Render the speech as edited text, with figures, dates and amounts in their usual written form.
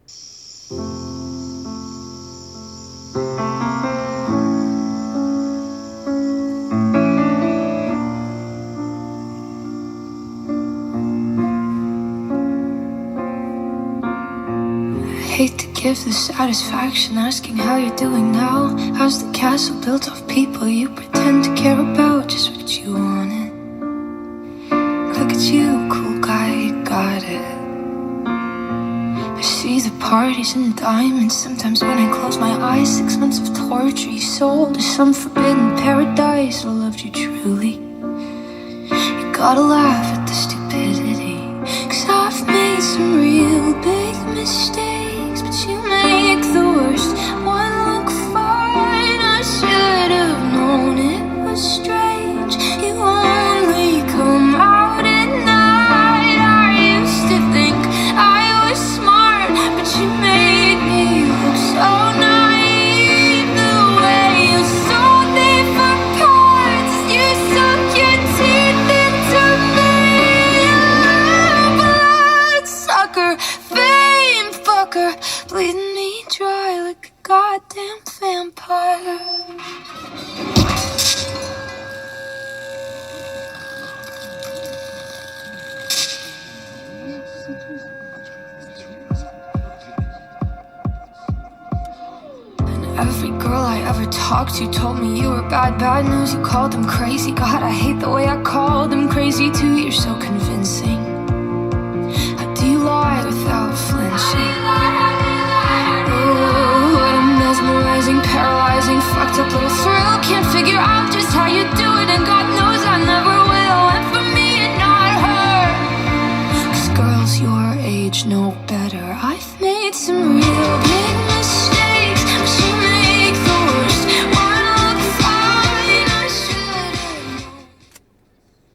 Hate to give the satisfaction asking how you're doing now. How's the castle built of people you pretend to care about? Just what you wanted. Look at you, cool guy, you got it. I see the parties and diamonds. Sometimes when I close my eyes, 6 months of torture you sold to some forbidden paradise. I loved you truly. You gotta laugh at the stupidity, 'cause I've made some real big mistakes, but you make the worst one look fine. I should have known it was strange. You only come out at night. I used to think I was smart, but you made me look so naive. The way you sold me for parts, you sunk your teeth into me. Bloodsucker, fame fucker, bleeding me dry like a goddamn vampire. Every girl I ever talked to told me you were bad, bad news. You called them crazy. God, I hate the way I called them crazy too. You're so convincing. How do you lie without flinching? Oh, what a mesmerizing, paralyzing, fucked up little thrill. Can't figure out just how you do it, and God knows I never will. And for me and not her, 'cause girls your age know better. I've made some real